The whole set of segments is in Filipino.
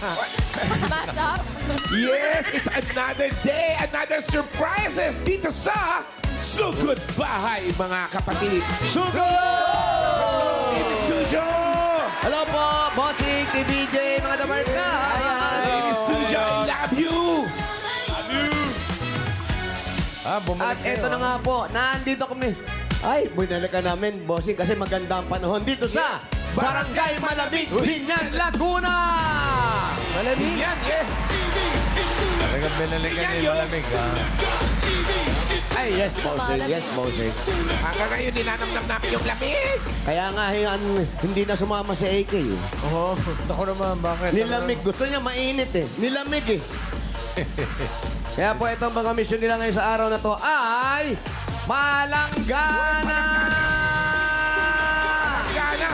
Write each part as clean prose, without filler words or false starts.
Mashup. Yes, it's another day, another surprises dito sa Sugod Bahay, mga kapatid. Sugod! Baby Sujo! Hello po, Bossing, TVJ, mga damarka. Baby Sujo, I love you! At eto na nga po, nandito kami. Ay, binalikan namin, Bossing, kasi maganda ang panahon dito sa Barangay Malamig, Binyan, Laguna! Malamig yan, yes! Talagang binalikan niya yung malamig, ha? Ay, yes, Bossing, yes, Bossing. Hanggang ngayon, ninanamnam namin yung lamig. Kaya nga, hindi na sumama si AK. Oo. Ako naman, bakit? Nilamig, gusto niya mainit eh. Nilamig eh. Kaya po itong mga mission nila ngayon sa araw na to ay Palanggana! Gana!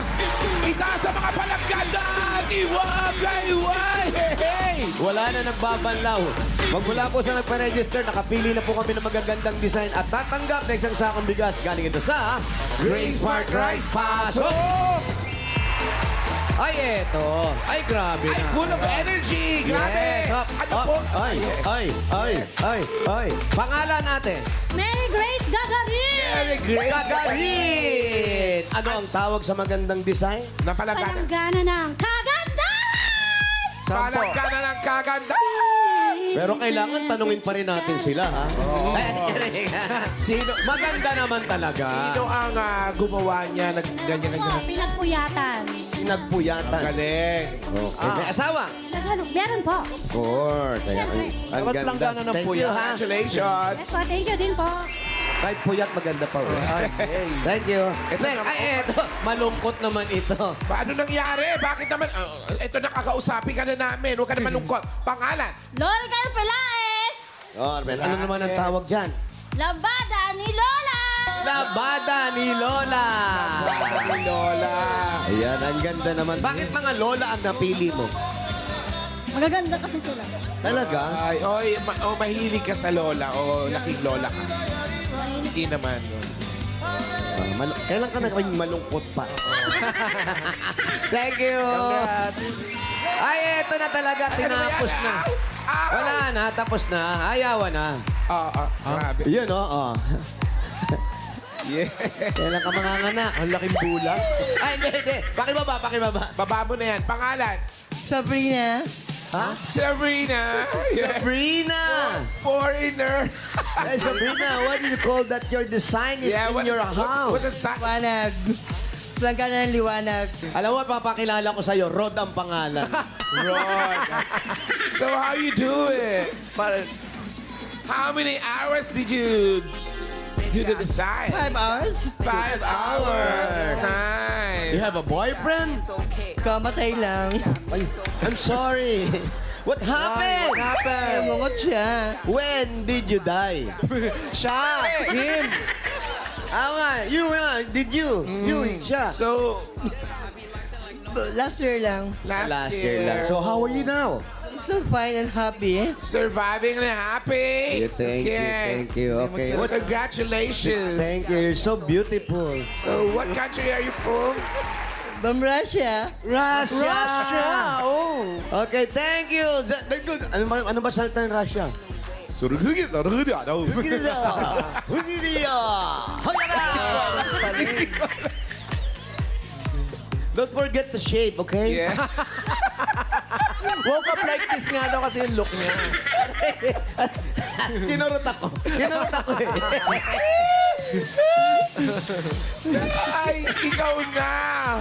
Itaas sa mga palanggana! Iwagayway! Hey, hey! Wala na nagbabanlaw. Magmula po sa nagpa-register, nakapili na po kami ng magagandang design at tatanggap na isang sakong bigas galing ito sa Green Smart Rice Pasok! Ay, eto. Ay, grabe Ay, na. full of energy! Grabe! Yes. Up, Ano up. po? Ay. Pangalan natin? Mary Grace Gagarin. Very great! Gagarin! Ano ang tawag sa magandang design? Na palanggana. Palanggana ng kagandahan. Palanggana ng kaganda! Pero kailangan tanungin pa rin natin sila, ha? Sino, Maganda naman talaga. sino ang gumawa niya ng ganyan-ganyan? Pinagpuyatan. Pinagpuyatan. Galing. Okay. May asawa? Naghalog. Meron po. Of course. Ayan, ang Dapat ganda. langgana ng Thank puya. you, ha? Congratulations! Yes po, thank you din po. Kahit puyat, maganda pa. Thank you. Eto, malungkot naman ito. Paano nangyari? Bakit naman? Ito, nakakausapin ka na namin. Huwag ka na malungkot. Pangalan? Lori Carpelaes. Oh, ano naman ang tawag dyan? Lambada ni Lola. Labada ni Lola. Ni Lola. Ayan, ang ganda naman. Bakit mga Lola ang napili mo? Magaganda kasi sila. Talaga? Ay, oy, mahilig ka sa Lola o laking Lola ka. Hindi naman. Kailan ka naging malungkot pa? Thank you. Ay, eto na talaga. Tinapos na. Wala na, tapos na. Ayawan na. Grabe. Yun, oh. Yeah. Kailan ka manganganak? Ang laking bulas. Ay, hindi. Pakibaba. Baba mo na yan. Pangalan? Sabrina. Ha? Sabrina. Yeah. Sabrina! Foreigner. Hey, Sabrina, what do you call that your design is in your house? What's it? Liwanag. Langgana ng liwanag. Alam mo, papakilala ko sa'yo, Rod ang pangalan. Rod. So how you do it? How many hours did you do the design? 5 hours? 5 hours. Nice. You have a boyfriend? Kamatay lang. Ay, I'm sorry. What happened? Mungot siya. When did you die? Siya! Him! You, did you? You, siya. So, Last year lang. last year. lang. So, how are you now? So fine and happy. Surviving and happy. Thank you. Okay. So, What? congratulations. Thank you. You're so beautiful. So, what country are you from? From Russia. Russia! Oh! Okay, thank you. Good. Ano ba salita ng Russia? Don't forget to shave, okay? Yeah. Woke up like this nga daw kasi yung look niya. Kinurot ako eh. Ay, ikaw na.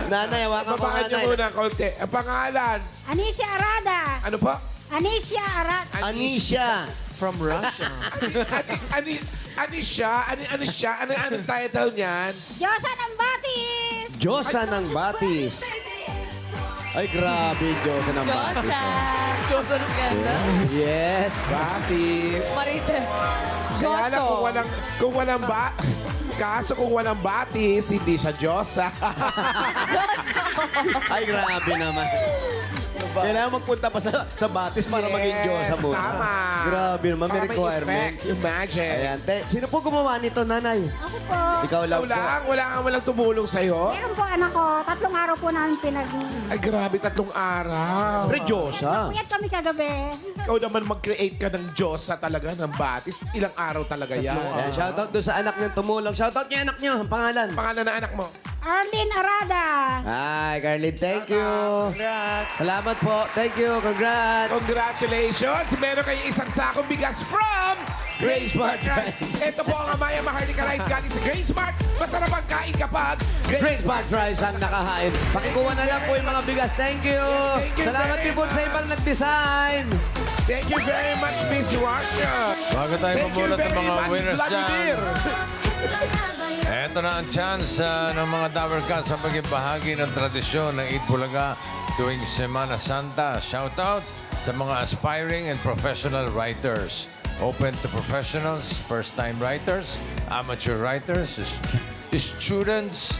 Nanay, hawakan mo Pabangan niyo nanay. muna konti. Ang pangalan? Anisha Arada. Ano po? Anisha Arada. Anisha. From Russia. Anisha? Anong title niyan? Diyosa ng Batis. Diyosa ng Batis. Ay, grabe, Diyosa ng Batis. Diyosa ng ganda. Yes. Batis. Marites. Kaya lang kung walang kaso kung walang batis, hindi siya Diyosa. Ay, grabe naman. Kailangan magpunta pa sa batis para maging Diyosa mo. Tama. Grabe naman, may Para requirement. effect, Imagine. Ayan, sino po gumawa nito, nanay? Ako po. Ikaw lang po. Wala kang walang tumulong sa'yo? Meron po anak ko. 3 araw po namin Ay, grabe, 3 araw. Pre, Diyosa. Puyat kami kagabi. Ikaw naman mag-create ka ng Diyosa talaga, ng batis. Ilang araw talaga yan. Ayan, shoutout doon sa anak niyang tumulong. Shoutout niyo anak niyo, ang pangalan. Pangalan ng anak mo? Arlene Arada. Hi, Carlin, thank you. Congrats. Salamat po. Thank you. Congrats. Congratulations! Meron kayong isang sakong bigas from Grace Mart Rice. Ito po ang Amaya Maharlika Rice galing sa Grace Mart. Masarap ang kain kapag Great Bag Fries ang nakahain. Pakikuha na lang po yung mga bigas. Thank you. Thank you Salamat very din po sa much. ibang nag-design. Thank you very much, Miss Russia. Bago tayo Thank you mamulat ng very mga much, winners Vladimir. dyan. Ito na ang chance ng mga Dower Cats sa maging bahagi ng tradisyon ng Eid Bulaga tuwing Semana Santa. Shout out sa mga aspiring and professional writers. Open to professionals, first-time writers, amateur writers, students,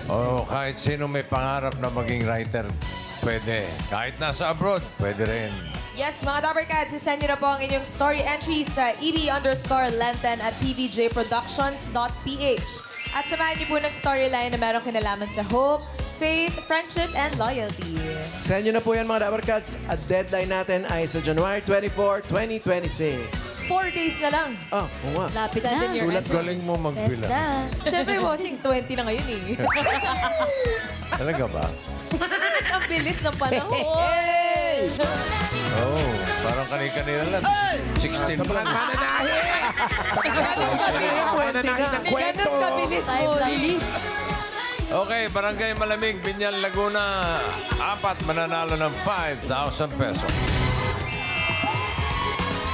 o kahit sino may pangarap na maging writer, pwede. Kahit nasa abroad, pwede rin. Yes, mga Dobber Cats, isend nyo na po ang inyong story entry sa eb_lenten at tvjproductions.ph. At samahan niyo po ng storyline na merong kinalaman sa hope, faith, friendship, and loyalty. Send nyo na po yan mga Dabber Cats. At deadline natin ay sa January 24, 2026. 4 days na lang. Oh, oo nga. Lapit na. Sulat galing mo magbilang. Siyempre, bossing 20 na ngayon eh. Talaga ba? Mas ang bilis ng panahon. Oh, parang kanina lang. 16 Sa mga lang. mananahi. Mananahi ng Hindi kwento. ganun kabilis mo. Lilis. Okay, Barangay Malamig, Binyan, Laguna. 4 mananalo ng 5,000 pesos.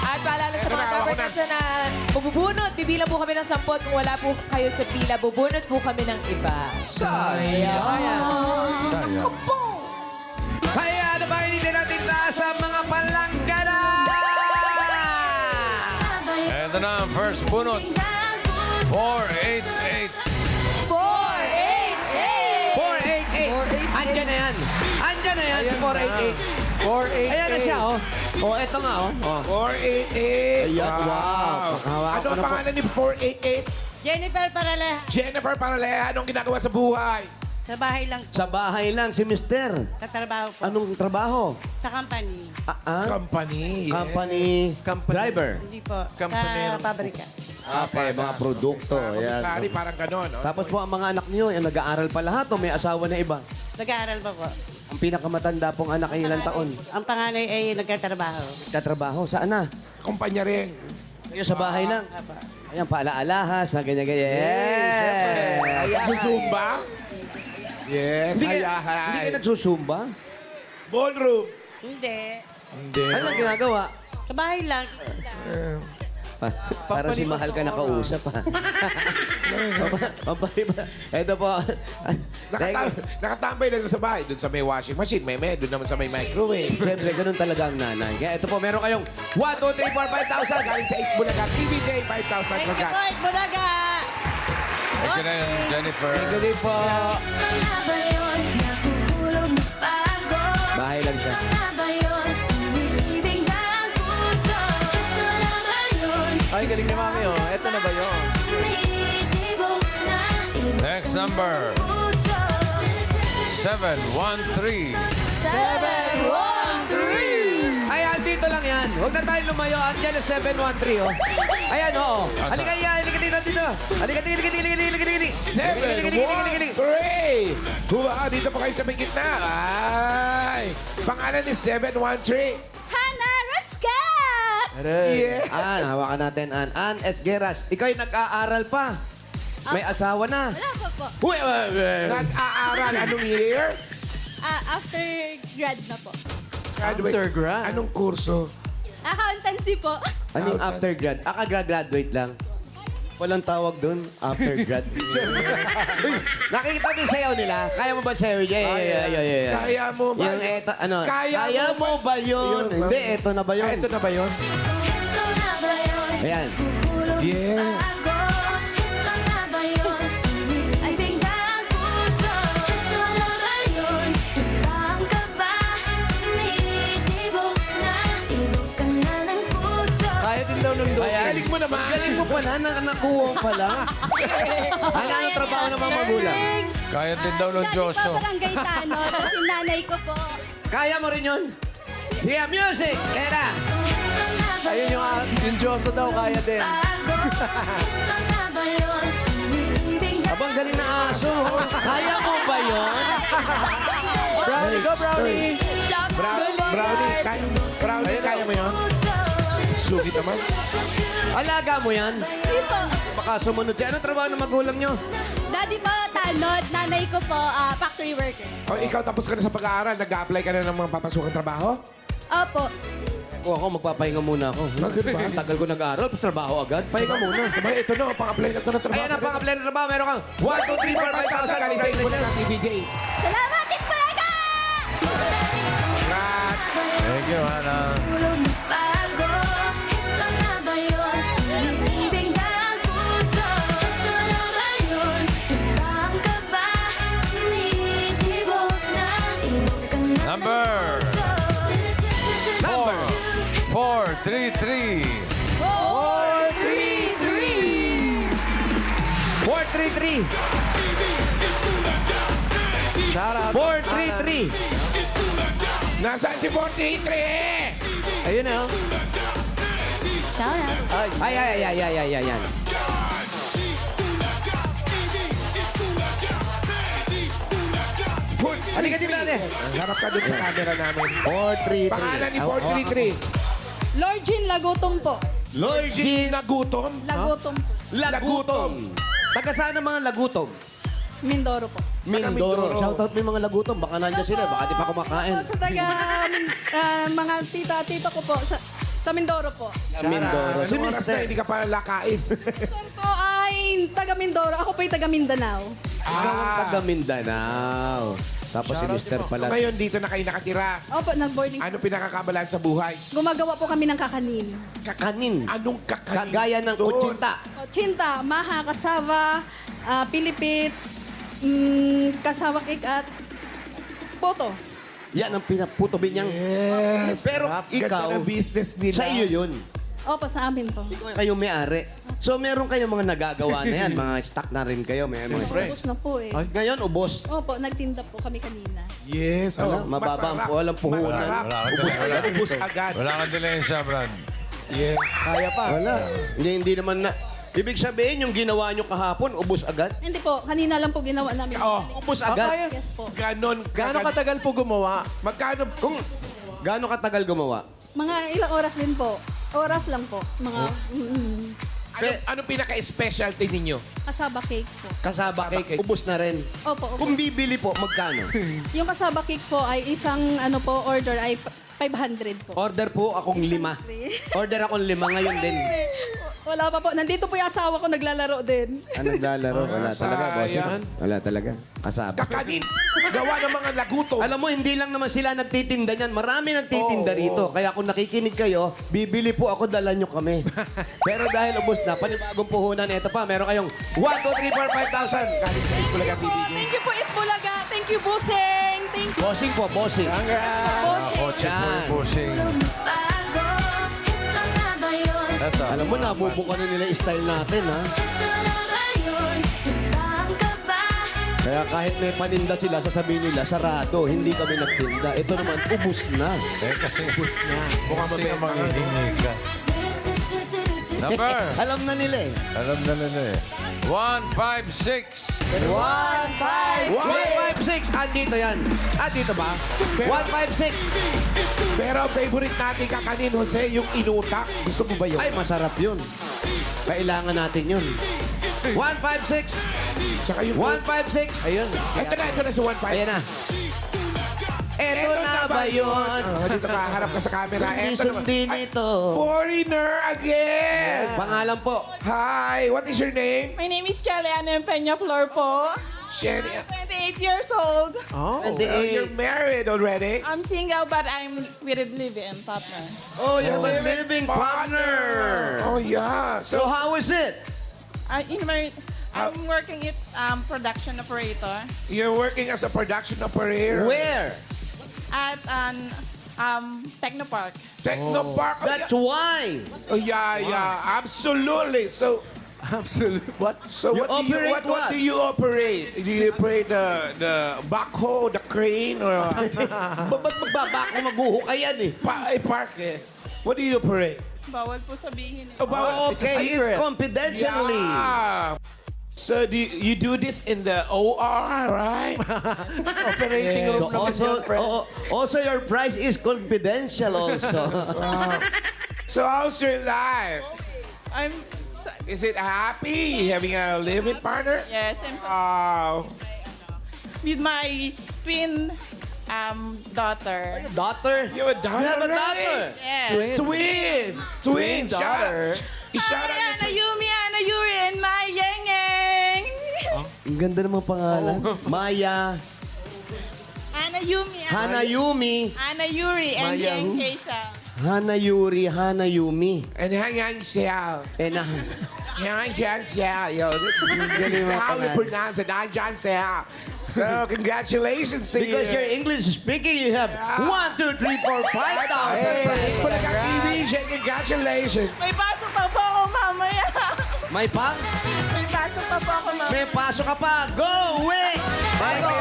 At paalala sa mga Dobber Cats na bubunot, bibilang po kami ng 10. Kung wala po kayo sa pila, bubunot po kami ng iba. Sayang. Kaya ano ba hindi natin taas sa mga palanggana? Ito na ang first bunot. 488. 488! 488. Andyan na yan. Andyan na yan, si 488. 488. Ayan na siya, oh. Oh, eto nga, oh. 488. Ayan, wow. Hawakan Ano ko ang na po. pangalan ni 488? Jennifer Paraleja. Jennifer Paraleja. Anong ginagawa sa buhay? Sa bahay lang, Sa bahay lang, si Mister. tatrabaho po. Anong trabaho? Sa company. Company. Yes. Company driver. Hindi po. Kampanero. Sa pabrika. Okay, mga produkto. Ayan. Komisari, parang ganon. No? Tapos po ang mga anak niyo, yung nag-aaral pa lahat o may asawa na iba? Nag-aaral pa po. Ang pinakamatanda pong anak ay ilang taon? Ang panganay ay nagkatrabaho. Katrabaho, saan na? Kumpanya rin. Kayo sa bahay lang. Apa. Ayan, paala-alahas, mga ganyan-ganyan. Yes! Susumba? Yes, Hindi hayahay. kayo nagsusumba? Ballroom. Hindi. Hindi. Ano ang ginagawa? Sa bahay lang. Para si Mahal ka nakausap, ha? Ito po. Nakatambay lang sa bahay. Doon sa may washing machine, may doon naman sa may microwave. Siyempre, ganun talaga ang nanay. Kaya ito po, meron kayong 1, 2, 3, 4, 5,000. Galing sa 8 Bulaga. TVJ, 5,000 for gas. Budaga! Thank you na yun, Jennifer. Good day po. Bahay lang siya. Ay, galing ni Mami, oh. Eto na ba yun? Next number. 713. 713! Ayan, dito lang yan. Huwag na tayo lumayo. Andiyan na 713, oh. Ayan, oo. Asa? Halika yan. Halika dito, dito. Halika dito, halika dito, halika dito. 713. Huwag, dito po kayo sa may gitna. Ay, pangalan ni 713. Hannah Rascal. Aray. Yeah. Hawakan natin, Ann Esgueras. Ikaw yung nag-aaral pa. May asawa na. Wala pa po. Uy, Nag-aaral anong year? After grad na po. Undergrad. Anong kurso? Accountancy po. Anong aftergrad? Kakagraduate lang. Walang tawag doon, aftergrad. Uy, nakikita mo yung sayaw nila? Kaya mo ba sayaw? Yeah. Kaya mo ba? Yung eto, ano? Kaya mo ba yun? Yun, Hindi, eto na ba yun? Ito na ba yun? Ayan. Yeah. daw ng dope. Galing mo naman. Galing mo pala, nakuha pala. Ano trabaho ng mga magulang? Kaya din daw ng Dati Diyoso. po barangay tanod. Kasi nanay ko po. Kaya mo rin yun? Yeah, music! Kera! Ayun yung Diyoso daw, kaya din. Abang galing na aso. Kaya mo ba yun? Brownie, go Brownie! Brownie, kaya mo yun? Sugit naman. Alaga mo yan? Hindi po. Baka sumunod siya. Anong trabaho ng magulang nyo? Daddy po tanod. Nanay ko po factory worker. O, ikaw tapos ka na sa pag-aaral, nag-a-apply ka na ng mga papasukang trabaho? Opo. Kung ako, magpapahinga muna ako. Bakit ba? Ang tagal ko nag-aaral, tapos trabaho agad. Pahinga muna. Sabay, ito na, pang-apply na ito ng trabaho. Ayan ang pang-apply na trabaho. Meron kang 1, 2, 3, 4, 5,000. Galing sa ipon ng TVJ. Salamat, Itbulaga! Congrats! Thank you, Hana. Number 433. 433. Shout out. 433. Nasaan si 43? Ayun na. Shout out. Ay. Halika dito natin. Harap ka dun sa camera namin. 433. Pangalan ni 433. Lord Jean Lagutong po. Lord Jean Nagutom. Lagutong po. Lagutom. Taga saan ang mga lagutom? Mindoro po. Mindoro. Shoutout mo yung mga lagutom. Baka nandiyan sila. Baka di pa kumakain. Sa taga mga tita ko po sa Mindoro po. Mindoro. Si Anong oras na Mister. hindi ka pa lakain? Son po ay taga Mindoro. Ako po ay taga Mindanao. Ikaw ang taga Mindanao. Tapos si Mister pala. Ngayon dito na kayo nakatira. Opo, nag-boarding. Ano pinakakabalan sa buhay? Gumagawa po kami ng kakanin. Kakanin. Anong kakanin? Kagaya ng doon? kutsinta. Chinta, maha, kasava, pilipit, kasawa cake at poto. Yan ang pinaputo binyang. Yes. Pero ikaw, Ganda ng business nila. sa iyo yun. Opo, sa amin po. Ikaw kayo may-ari. So meron kayong mga nagagawa na yan. Mga stock na rin kayo. May mga... Ubus na po eh. Ay. Ngayon, ubos. Opo, nagtinda po kami kanina. Yes. Wala, mababa ang masarap. walang puhunan. Masarap. Wala, Ubus wala. agad. Ubus agad. Wala kang dilensya, Brad. Yeah. Kaya pa. Wala. Hindi naman na... Ibig sabihin, yung ginawa nyo kahapon, ubos agad? Hindi po, kanina lang po ginawa namin. Oh, Ubos Ah, agad? kaya. Yes po. Ganon. Gaano katagal po gumawa? Magkano? Kung gaano katagal gumawa? Mga ilang oras din po. Oras lang po. Mga Anong pinaka-specialty ninyo? kasaba cake po. Kasaba cake, ubos na rin. Opo, opo. Kung bibili po, magkano? Yung kasaba cake po ay isang order ay 500 po. Order po akong 5. Order akong 5 ngayon din. Wala pa po. Nandito po yung asawa ko naglalaro din. Naglalaro? Wala talaga, boss. sayang. Wala talaga. Kasaba. Kakanin. Gawa ng mga laguto. Alam mo, hindi lang naman sila nagtitinda niyan. Marami nagtitinda rito. Kaya kung nakikinig kayo, bibili po ako, dala nyo kami. Pero dahil ubos na, panibagong puhunan, ito pa, meron kayong 1, 2, 3, 4, 5,000. Galing sa Itbulaga Po, TV. thank you po Itbulaga. Thank you Buseng. Thank you Bossing po, bossing. Buseng. Kotse po Yan. yung pushing. Ito. Alam mo, nabubuka na nila yung style natin, ha? Kaya kahit may paninda sila, sasabihin nila, sarado, hindi kami nagtinda. Ito naman, ubus na. Kasi ubus na. Mukhang Kasi nga mabenta. manghihingi ka. Number. Alam na nila eh. Alam na nila eh. 156. 156! Andito yan. Andito ba? 156! Pero favorite natin kakanin, Jose, yung inutak. Gusto mo ba yun? Ay, masarap yun. Kailangan natin yun. 156! Tsaka yung... 156! Ayun. Ito na si 156. Ayan na. Eto na ba yun? Dito ka, harap ka sa camera. Hindi Eto naman. sundin Ay, ito. Foreigner again! Pangalan po. Hi, what is your name? My name is Chaliana Peña Flor po. Sherry. 28 years old. Oh. You're married already? I'm single but I'm with a live-in partner. Oh, you're my living partner. Oh, yeah. So So, how is it? I'm working it production operator you're working as a production operator? at Technopark. Technopark. That's why. Oh, yeah. Absolutely. So, Absolute. What? so You what do you operate what what? do you operate? Do you operate the backhoe, the crane, or Ba't magbabako maghuhukay yan eh? park? What do you operate? Bawal po sabihin eh. Oh, bawal. It's a Okay, secret. it's confidentially. Yeah. So do you do this in the OR, right? Operating room So naman yun, friend. also your price is confidential also. So how's your life? I'm Is it happy having a living partner? yes, I'm so with my twin daughter. Daughter? You have a daughter? You have a already? daughter? Yes. It's twins. Twins. daughter. Shout out. Ana Yumi, Ana Yuri, and my Yeng Yeng. Ang ganda naman pangalan. Maya, Ana Yumi, Hanayumi, Ana Yuri, and Maya Yeng who? Keisa. Hanayuri, Hanayumi. And hang on, Xiao. And Hang on, Xiao. Yo, this Galing is mo how we pangalan. pronounce it. Hang on, Xiao. So, congratulations to because you're you. English speaking, you have 1, 2, 3, 4, 5,000 friends. Pulaga TV, congratulations. May pasok pa po ako mamaya. May pang? May pasok pa po ako mamaya. May pasok ka pa. Go away! Pasok!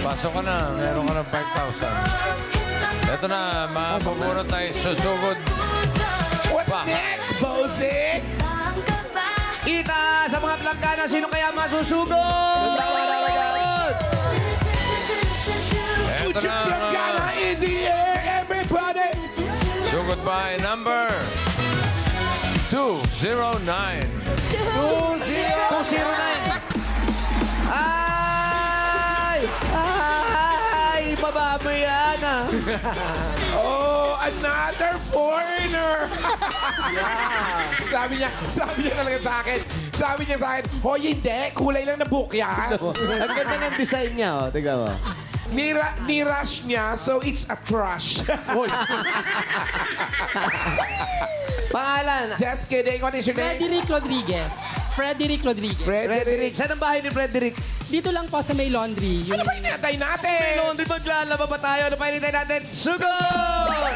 Pasok ka na. Meron ka ng 5,000. Ito na, mapabunot tayo susugod. What's Pa. next, Bossy? Kita sa mga planggana, sino kaya masusugod? Ito Put your na, plangana in the air, everybody. sugod by number 209. 209. Ay! Ay! Baba mo yan ah. Oh, another foreigner. Sabi niya talaga sa akin. Sabi niya sa akin, hoy, hindi, kulay lang na book yan. Ang ganda ng design niya, oh. Tignan mo. Ni-rush niya, so it's a trash. Pangalan? Just kidding. What is your name? Frederick Rodriguez. Frederick Rodriguez. Frederick. Saan ang bahay ni Frederick? Dito lang po sa may laundry. Ano ba inatay natin? Laundry, maglalaba ba tayo? Ano pa hinintay natin? Sugod!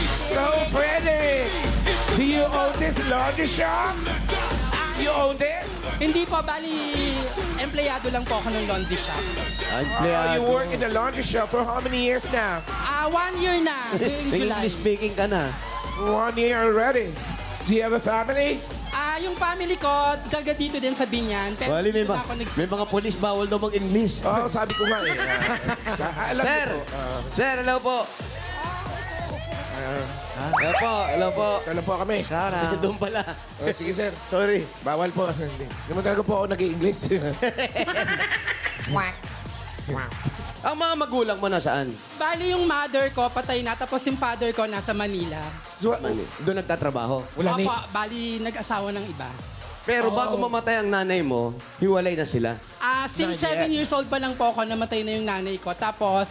So, Frederick, do you own this laundry shop? You own it? Hindi po, bali, empleyado lang po ako ng laundry shop. You work in the laundry shop for how many years now? 1 year na, ngayong July. English speaking ka na. 1 year already. Do you have a family? Yung family ko, taga dito din sa Binyan. Pero Wali, may, dito na ako may mga polis bawal daw mag-English. Oh, sabi ko nga eh. Alam Sir! ko po. Sir, hello po. Hello po, hello po. Alam po kami. Doon pala. Oh, sige, sir. Sorry. Bawal po. Hindi naman talaga po ako nag-i-English. Ang mga magulang mo nasaan? Bali yung mother ko, patay na. Tapos yung father ko nasa Manila. So, Doon nagtatrabaho. wala ni. Opo, bali nag-asawa ng iba. Pero bago mamatay ang nanay mo, hiwalay na sila. Since Not yet. 7 years old pa lang po ako, namatay na yung nanay ko. Tapos,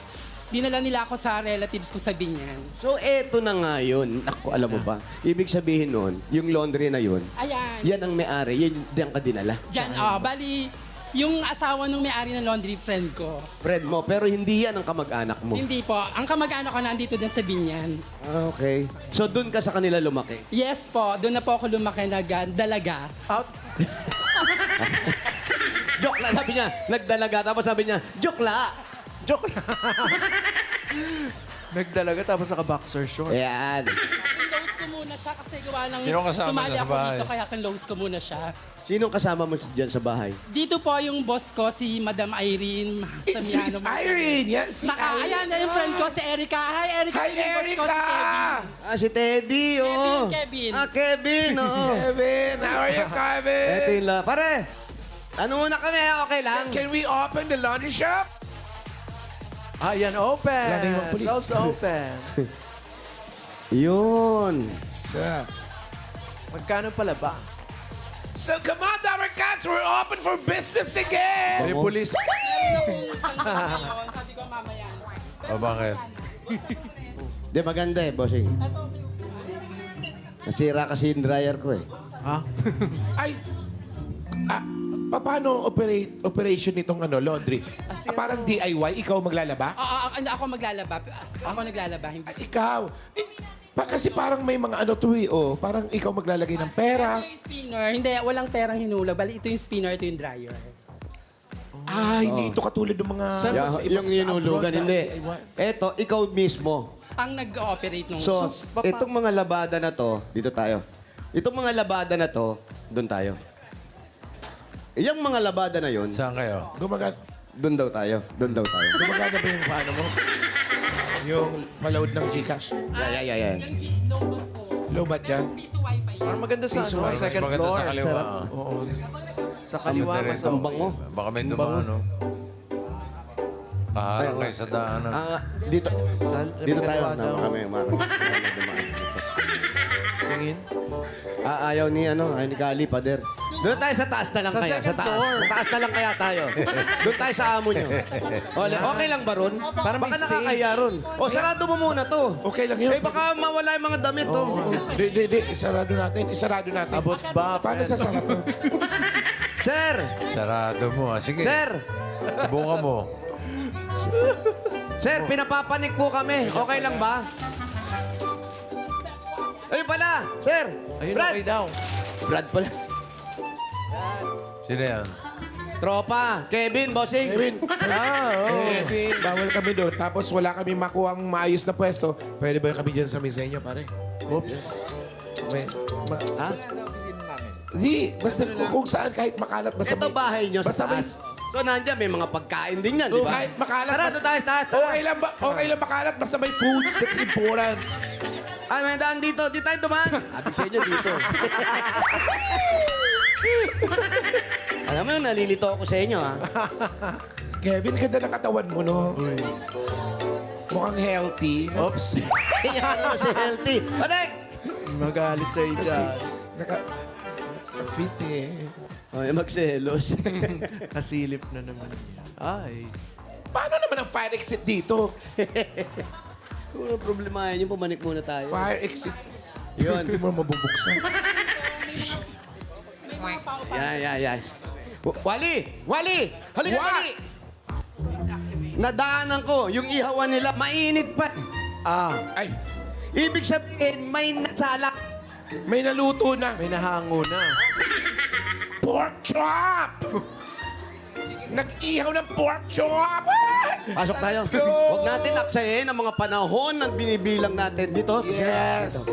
dinala nila ako sa relatives ko sa Binyan. So, eto na nga yun. Ako, alam mo ba? Ibig sabihin nun, yung laundry na yun, Ayan. yan ang may-ari, yan diyan ka dinala. Diyan, bali, yung asawa ng may-ari ng laundry, friend ko. Friend mo, pero hindi yan ang kamag-anak mo. Hindi po. Ang kamag-anak ko nandito din sa Binyan. Ah, okay. So, doon ka sa kanila lumaki. Yes po, doon na po ako lumaki na dalaga. Out. Joke lang, sabi niya. Nagdalaga, tapos sabi niya, joke la. Joke lang. Nagdalaga tapos naka-boxer short. Ayan. Close ko muna siya kasi gawa ng Sino kasama sumali niya sa ako bahay? dito kaya close ko muna siya. Sinong kasama mo dyan sa bahay? Dito po yung boss ko, si Madam Irene Samiano. It's Irene. Yeah, si Saka, ayan na yung friend ko, si Erica. Hi, Erica. Hi, Yung boss ko, si Erica! Ah, si Teddy, oh. Kevin. Ah, Kevin, oh. Kevin, how are you, Kevin? Eto yung Pare, ano muna kami, okay lang? Can we open the laundry shop? Ayan, open. Wala na yung police. Close open. Yun. So, Magkano pala ba? come on, Dabber Cats. We're open for business again. May pulis. Sabi ko mamaya. O bakit? Di maganda eh, bossing. Nasira kasi yung dryer ko eh. Ha? Ay, Paano operation nitong laundry? Parang DIY, ikaw maglalaba? Ako maglalaba. Ako naglalaba. Hindi. Ikaw. Kasi parang may mga parang ikaw maglalagay ng pera. Ito yung spinner. Hindi, walang perang hinulog. Bali, ito yung spinner, ito yung dryer. Hindi ito katulad ng mga... Yung hinulugan, hindi. Eto, ikaw mismo. Ang nag-ooperate nung... So, itong mga labada na to, dito tayo. Itong mga labada na to, doon tayo. Yung mga labada na yun, Saan kayo? doon daw tayo. Doon daw tayo. Gumagana ba yung paano mo? Yung paload ng Gcash? Yeah. Lobat yan? Piso wifi. Parang maganda sa Piso, ano, mas second Maganda floor. sa kaliwa. Oo. Sa kaliwa, mas Ang bango. Baka may dumano. Kaharang kayo sa daanan. Dito. Dito tayo. May kaliwa daw. Kami, dumaan. Tingin. Ayaw ni Kali, pader. Doon tayo sa taas na lang Sa kaya. second floor. Sa taas na lang kaya tayo. Doon tayo sa amo nyo. Okay lang ba ron? Para may Baka stage. nakakaya ron. Sarado mo muna to. Okay lang yun. Baka mawala yung mga damit to. Di. Isarado natin. Abot ba? Paano sasara to? Sir! Sarado mo. Sige. Sir! Buka mo. Sir, pinapapanik po kami. Okay lang ba? Ayun pala! Sir! Ayun, Brad! okay daw. Brad pala. Sino yan? Tropa. Kevin, bossing. Kevin. Bawal kami doon. Tapos wala kami makuhang maayos na pwesto. Pwede ba kami dyan sa misenyo, pare? Oops. Ha? Di, basta kung saan kahit makalat. Basta Ito bahay nyo sa basta taas. So, nandiyan, may mga pagkain din yan, di ba? kahit makalat. Tara, doon tayo, taas. Tara. Okay lang makalat. Basta may foods. That's important. Ay, may daan dito. Di tayo dumaan. Abig sa inyo dito. Alam mo yun, nalilito ako sa inyo, ha? Kevin, ganda ng katawan mo, no? Mukhang healthy. Oops. Yan ako si Healthy. Patek! Magalit sa Kasi, dyan. fit eh. Ay, magselos. Kasilip na naman. Ay. Paano naman ang fire exit dito? Kung ano problemahin yun, pumanik muna tayo. Fire exit. Yun. Hindi mo mabubuksan. Yan. Wali! Halika, dali! Nadaanan ko, yung ihawan nila, mainit pa. Ay, Ibig sabihin, may nasalak. may naluto na. May nahango na. Pork chop! Nag-ihaw ng pork chop! Pasok tayo. Let's go! Huwag natin aksayin ang mga panahon na binibilang natin dito. Yes!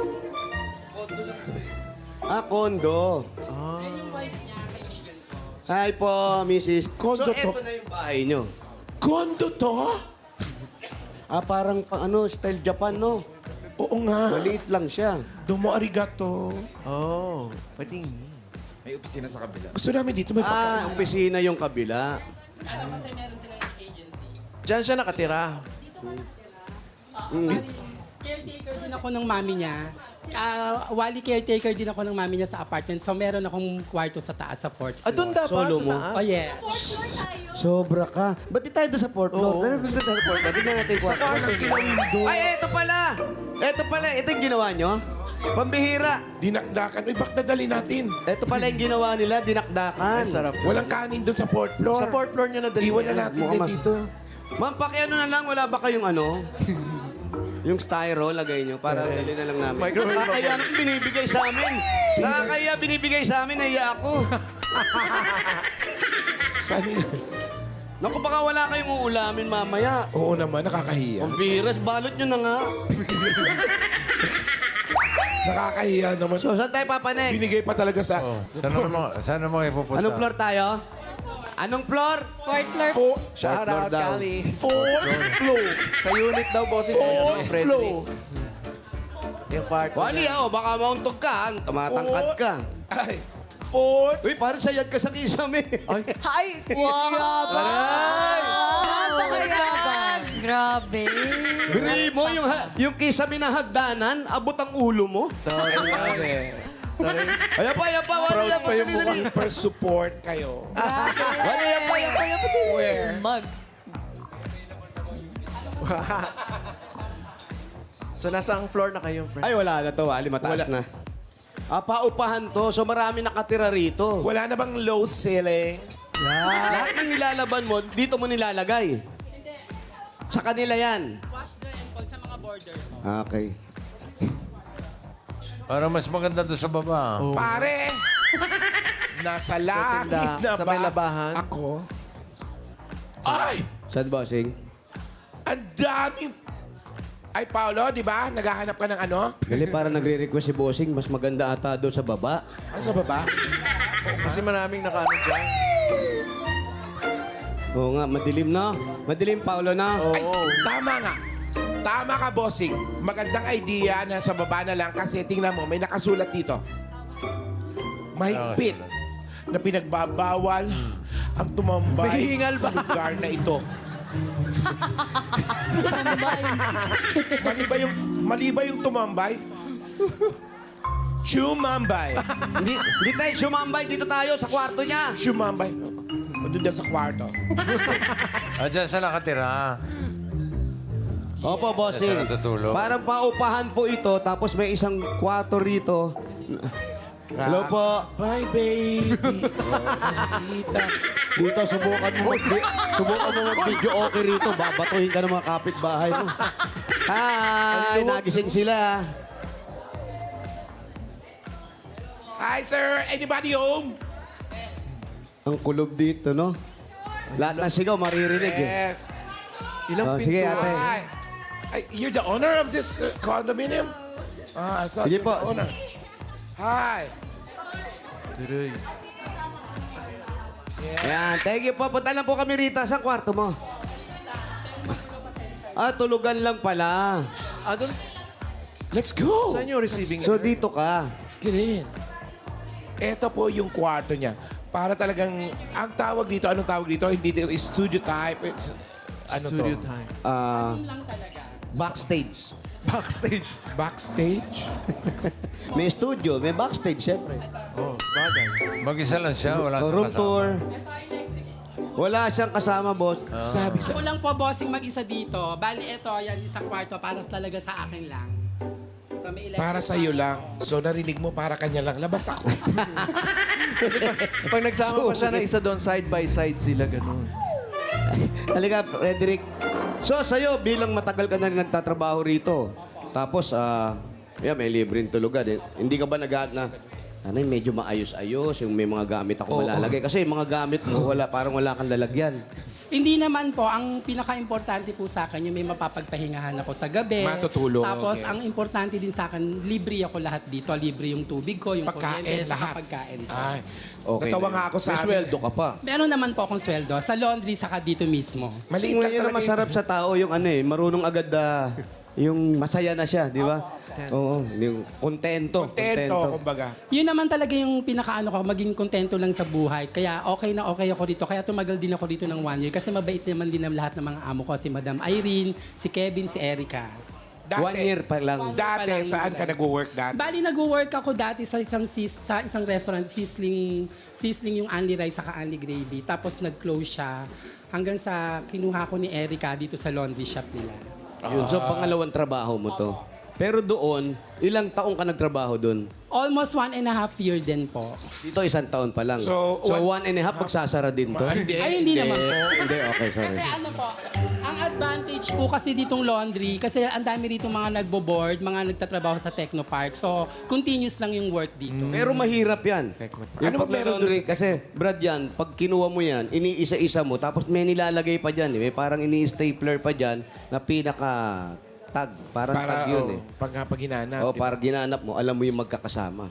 Kondo. Hi po, Mrs. Kondo so, to. eto na yung bahay nyo. Kondo to? Parang style Japan, no? Oo nga. Maliit lang siya. Domo arigato. Oh, pwedeng. Gusto namin dito may pagkain. Opisina yung kabila. Kasi meron silang agency. Diyan siya nakatira. Caretaker din ako ng mami niya. Wali caretaker din ako ng mami niya sa apartment. So meron akong kwarto sa taas sa fourth floor. Doon dapat Solo sa mo? taas. Oh, yes. Sobra ka. Ba't di tayo doon sa fourth floor? Tara, doon tayo sa fourth floor. Tignan natin yung kwarto. Ay, eto pala. Ito yung ginawa nyo. Pambihira. Dinakdakan. Uy, bak nadali natin. Ito pala yung ginawa nila, dinakdakan. Ay, sarap. Walang kanin doon sa fourth floor. Sa fourth floor niya nadali. Iwan na yan. natin Mukhang yan mas- dito. Ma'am, pakiano na lang, wala ba kayong yung styro, lagay nyo para dali na lang namin. Microwave Nakakaya nang binibigay sa amin. Nakakaya binibigay sa amin, naiya ako. Saan yun? Naku, baka wala kayong uulamin mamaya. Oo naman, nakakahiya. Ang biras, balot nyo na nga. Nakakahiya naman. So, saan tayo papanek? Binigay pa talaga sa... Oh, saan naman kayo pupunta? Anong floor tayo? Anong floor? Fourth floor. Shout out, Fourth floor daw. Kali. Fourth floor. Sa unit daw, bossing. Fourth floor. Yung kwarto Wali, niya. baka mauntog ka. Tumatangkad ka. Ay, fourth. Uy, parang sayad ka sa kisame. Ay! Wow! Napakayabang! Grabe. Biri mo, yung kisame na hagdanan, abot ang ulo mo. Ayan pa, wali, Proud pa yung mukhang per support kayo. Wali, ayan pa. Where? Smug. So, nasa ang floor na kayo, friend? Ay, wala na to, wali, mataas na. Paupahan to. So marami nakatira rito. Wala na bang low ceiling? Lahat ng nilalaban mo, dito mo nilalagay. Sa kanila yan. Wash, dry, and fold sa mga border. Okay. Para mas maganda doon sa baba. Pare! Nasa langit na sa ba may labahan? ako? Ay! Saan, bossing? Ang daming... Ay, Paolo, di ba? Naghahanap ka ng ano? Gali, para nagre-request si bossing, mas maganda ata doon sa baba. Ano sa baba? Kasi maraming nakaano dyan. Oo nga, madilim na. Madilim, Paolo na. Ay, tama nga. Tama ka, bossing. Magandang idea na sa baba na lang kasi tingnan mo, may nakasulat dito. Mahigpit na pinagbabawal ang tumambay Mahihingal sa ba? lugar na ito. mali ba yung tumambay? Chumambay. Hindi tayo sumambay. Dito tayo sa kwarto niya. Chumambay. Doon dyan sa kwarto. At dyan sa nakatira. Opo, bossing. Saan natutulog? Parang paupahan po ito, tapos may isang kwarto rito. Hello po. Bye, baby. Tita. Dito, subukan mo mag-video okay rito. Babatuhin ka ng mga kapitbahay mo. Hi! Nagising sila. Hi, sir. Anybody home? Ang kulob dito, no? Lahat ng sigaw, maririnig eh. Yes. Ilang Sige, pinto? ate. Hi. You're the owner of this condominium? I thought Sige you're po. the owner. Hi. Tuloy. Ayan, thank you po. Punta lang po kami rito. Sa kwarto mo? Tulugan lang pala. Doon, Let's go. saan yung receiving? So, dito ka. Let's get in. Ito po yung kwarto niya. Para talagang, ang tawag dito, anong tawag dito? Hindi dito, studio type. It's, ano Studio to? time. Backstage. Backstage. Backstage? May studio, may backstage, syempre. Oh, bagay. Mag-isa lang siya, wala siyang Room kasama. tour. Wala siyang kasama, boss. Sabi sa... Ako lang po, bossing, mag-isa dito. Bali, ito, yan, isang kwarto, para talaga sa akin lang. So, may electric Para sa iyo lang. So narinig mo para kanya lang. Labas ako. Pag nagsama pa siya na isa doon, side by side sila, ganun. Halika, Frederick. So, sa'yo, bilang matagal ka na rin nagtatrabaho rito, tapos, may libreng tulugan. Hindi ka ba nag na, Nanay, medyo maayos-ayos, yung may mga gamit ako malalagay. Kasi yung mga gamit mo, parang wala kang lalagyan. Hindi naman po. Ang pinaka-importante po sa akin, yung may mapapagpahingahan ako sa gabi. Matutulog, Tapos, yes. ang importante din sa akin, libre ako lahat dito. Libre yung tubig ko, yung Pagkain, kuryente, lahat. saka pagkain. Ay. Natawa nga ako sa amin. ka pa. Meron naman po akong sweldo sa laundry, saka dito mismo. Maliit lang Ngayon na talaga masarap sa tao yung marunong agad yung masaya na siya, di ba? Oo, yung kontento. Kontento, kumbaga. Yun naman talaga yung pinakaano ko, maging kontento lang sa buhay. Kaya okay na okay ako dito. Kaya tumagal din ako dito ng 1 year. Kasi mabait naman din ang lahat ng mga amo ko. Si Madam Irene, si Kevin, si Erica. 1 year pa lang. Dati, Palang saan ka nila. nag-work dati? Bali, nag-work ako dati sa isang restaurant, sizzling yung only rice saka only gravy. Tapos nag-close siya hanggang sa kinuha ko ni Erica dito sa laundry shop nila. Yun, so pangalawang trabaho mo to. Pero doon, ilang taong ka nagtrabaho doon? Almost 1.5 year din po. Dito, 1 taon pa lang. So, So 1.5 magsasara din to? Ay, hindi naman po. Hindi, okay, sorry. Kasi ano po, ang advantage po kasi ditong laundry, kasi ang dami rito mga nagbo-board, mga nagtatrabaho sa Technopark. So, continuous lang yung work dito. Pero mahirap yan. Yung Ano ba meron paglaundry, kasi Brad yan, pag kinuha mo yan, iniisa-isa mo, tapos may nilalagay pa dyan. May parang ini-stapler pa dyan na pinaka-tag. Parang tag yun pag hinanap. para ginanap mo, alam mo yung magkakasama.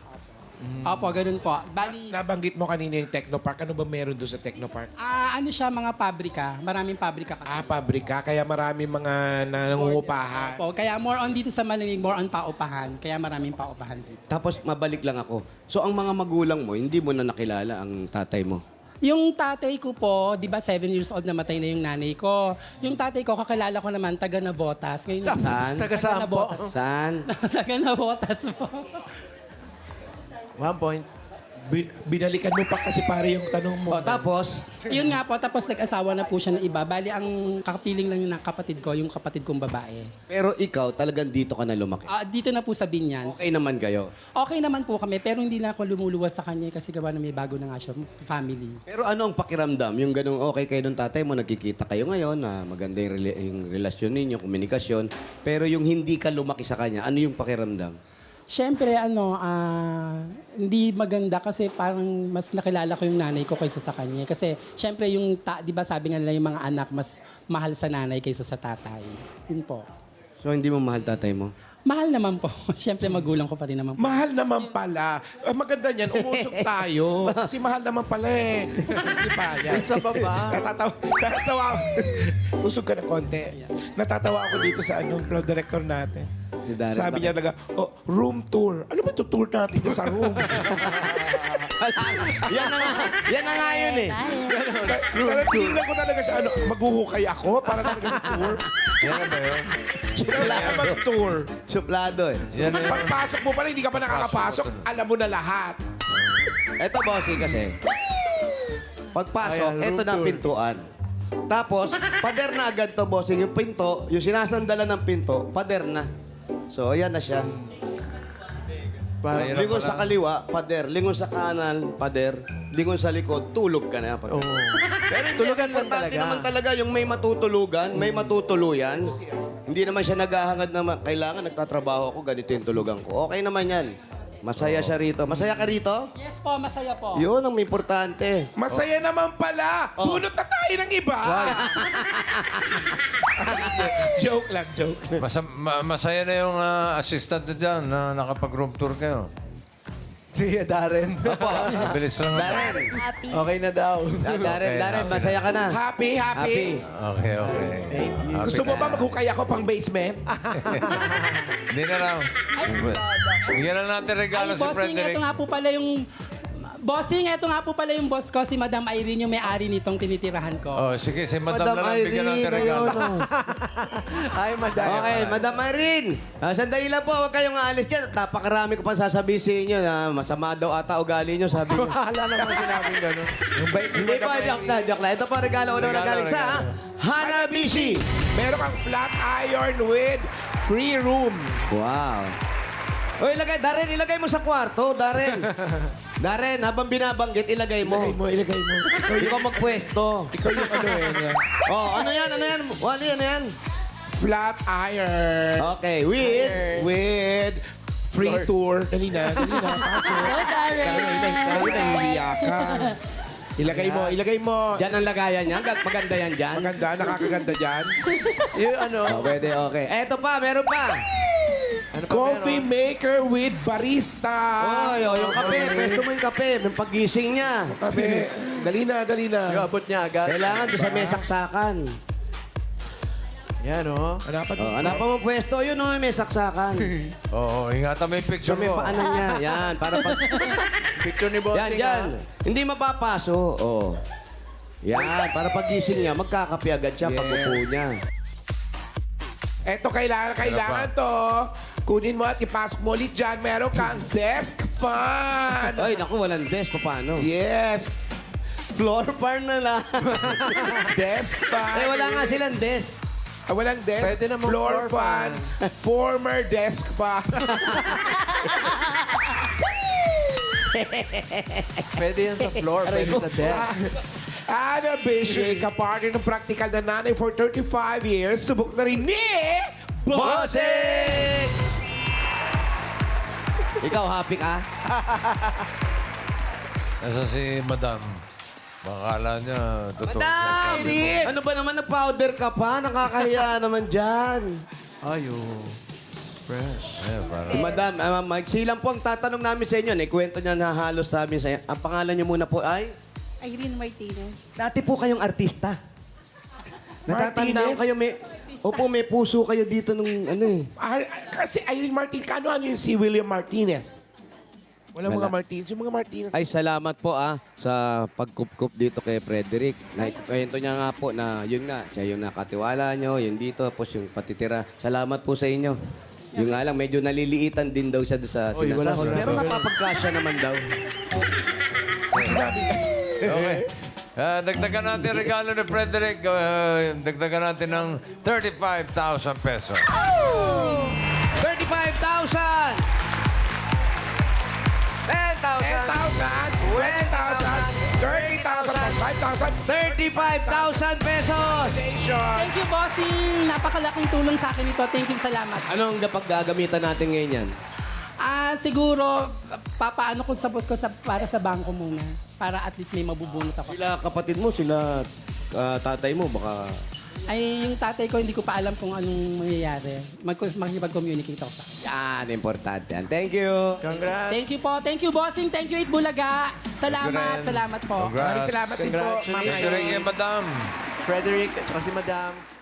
Opo, ganun po. Bali, Nabanggit mo kanina yung Technopark. Ano ba meron doon sa Technopark? ano siya, mga pabrika. Maraming pabrika kasi. Pabrika. Kaya marami mga nangungupahan. Po. Kaya more on dito sa malamig, more on paupahan. Kaya maraming paupahan dito. Tapos mabalik lang ako. So ang mga magulang mo, hindi mo na nakilala ang tatay mo? Yung tatay ko po, di ba 7 years old namatay na yung nanay ko. Yung tatay ko, kakilala ko naman, taga Navotas. Ngayon, Saan? Sa Kasampo. Saan? taga Navotas po. 1 point. Binalikan mo pa kasi pare yung tanong mo. O, tapos, Yun nga po, tapos nag-asawa na po siya ng iba. Bali, ang kakapiling lang yun ng kapatid ko, yung kapatid kong babae. pero ikaw, talagang dito ka na lumaki. Dito na po sa Binyan. Okay naman kayo. Okay naman po kami, pero hindi na ako lumuluwas sa kanya kasi gawa na may bago na nga siya, family. Pero ano ang pakiramdam? Yung ganung okay kayo ng tatay mo, nagkikita kayo ngayon, na maganda yung relasyon ninyo, komunikasyon. Pero yung hindi ka lumaki sa kanya, ano yung pakiramdam? Siyempre, hindi maganda kasi parang mas nakilala ko yung nanay ko kaysa sa kanya. Kasi siyempre, di ba sabi nga nila yung mga anak, mas mahal sa nanay kaysa sa tatay. Yun po. So, hindi mo mahal tatay mo? Mahal naman po. Siyempre, magulang ko pa rin naman po. Mahal naman pala. Maganda niyan, umusok tayo. Kasi mahal naman pala eh. Hindi pa yan. Sa baba. Natatawa. Usog ka ng konti. Natatawa ako dito sa flow director natin. Si Darren, Sabi niya room tour. Ano ba ito tour natin dito sa room? Yan na nga yun eh. Pero tingnan ko talaga siya, maghuhukay ako para talaga mag-tour. Yan na ba yun? Kailangan mag-tour. Suplado eh. Yan na yun. Pagpasok mo pa rin, hindi ka pa nakakapasok, alam mo na lahat. Eto, bossy, kasi. Pagpasok, Ayan, eto room na ang tour. pintuan. Tapos, pader na agad to, bossing. Yung pinto, yung sinasandalan ng pinto, pader na. So, ayan na siya. Mahirap Lingon pala. sa kaliwa, pader. Lingon sa kanan, pader. Lingon sa likod, tulog ka na. Oo. Pero hindi, Tulugan lang importante talaga. naman talaga yung may matutulugan, may matutuluyan. Hindi naman siya naghahangad na kailangan nagtatrabaho ako, ganito yung tulugan ko. Okay naman yan. Masaya siya rito. Masaya ka rito? Yes po, masaya po. Yun ang importante. Masaya naman pala. Bunot na tayo ng iba. Joke lang, joke. Masaya na yung assistant na dyan na nakapag-room tour kayo. Sige, Darren. Mabilis lang. Darren, Happy. Okay na daw. Darren, masaya ka na. Happy, happy. Okay. Happy Gusto mo ka ba na. maghukay ako pang basement? Hindi na raw. Bigyan na natin regalo Ay, si bossing, Frederick. ito nga po pala yung... Bossing, ito nga po pala yung boss ko, si Madam Irene, yung may-ari nitong tinitirahan ko. Oh, sige, si Madam na lang bigyan natin regalo. Ay, madaya. Okay, Madam Irene. Sandali lang po, huwag kayong aalis dyan. Napakarami ko pa sasabihin sa inyo na masama daw ata ugali nyo, sabi niyo. Wala naman sinabing gano'n. Hindi po, joke na. Ito po, regalo ko naman Regalo, nagaling sa Hanabishi. Meron kang flat iron with free room. Wow. O, Darren, ilagay mo sa kwarto, Darren. Darren, habang binabanggit, ilagay mo. Ilagay mo. Hindi ko magpwesto. Ikaw yung Oh, ano yan? Wally, ano yan? Flat iron. Okay, With free tour. Dali na. Pasok. Go, Darren. Nahihiya ka. Ilagay mo. Diyan ang lagayan niya. Maganda yan dyan. Maganda, nakakaganda dyan. Yung ano, Oh, pwede, okay. Eto pa, meron pa. ano pa Coffee meron? maker with barista. Yung kape. Pwesto mo yung kape. Yung paggising niya. Kape. Dali na. Yung abot niya agad. Kailangan doon sa may saksakan. Yan, oh. Hanapan Oh, hanapan mo pwesto. Yun, oh, may saksakan. Oo, ingatan mo yung So, picture may mo. paanan niya. Yan, para pag... Picture ni Bossing, Yan. ha? Hindi mapapaso. Oh. Yan, para pagising niya, magkakape agad siya pag upo niya. Eto, kailangan to. Kunin mo at ipasok mo ulit dyan. Meron kang desk fan. Ay, naku, walang desk. Paano? Yes. Floor fan na lang. Desk fan. Eh, wala nga silang desk. Walang desk. Pwede namang floor floor fan. Former desk fan. Pwede yan sa floor, pwede sa desk. Hanabishi, kapartner ng practical na nanay for 35 years. Subok na rin ni Bossing! Ikaw, happy ka? Nasa si Madam. Makakala niya, totoo. Madam! Ano ba naman, nag-powder ka pa? Nakakahiya naman dyan. Ayo. Fresh. Ayun, para. Madam, Mike, silang po ang tatanong namin sa inyo. Ikwento niya na halos sa amin. Ang pangalan niyo muna po ay? Irene Martinez. Dati po kayong artista. Natatandaan Martinez? kayo, Opo, may puso kayo dito nung ano eh. Kasi Irene Martinez, ano yung si William Martinez? Walang Wala. mga Martinez. Yung mga Martinez. Ay, salamat po sa pagkup-kup dito kay Frederick. Kwento niya nga po na yun nga, siya yung nakatiwala nyo, yun dito, tapos yung patitira. Salamat po sa inyo. Yung nga lang, medyo naliliitan din daw siya doon sa Oy, wala sinasahod. sinabi. Pero napapagkasya naman daw. Okay. Dagdagan natin ang regalo ni Frederick. Dagdagan natin ng 35,000 pesos. 35,000! 10,000! 10,000, 20,000, 30,000, 5,000. 35,000 pesos! Congratulations. Thank you, bossing. Napakalaking tulong sa akin ito. Thank you, salamat. Anong gagamitan natin ngayon yan? Siguro, papaano ko sa boss ko para sa bangko muna. Para at least may mabubunot ako. Sila kapatid mo, sila tatay mo, baka... Ay, yung tatay ko, hindi ko pa alam kung anong mangyayari. Makikipag-communicate ako sa kanya. Yan, importante yan. Thank you! Congrats. Thank you po. Thank you, bossing. Thank you, Itbulaga. Salamat. rin. Salamat po. Maraming Congrats. salamat din po, Ma'am Congratulations. Thank you rin kay Madam. Frederick at saka si Madam.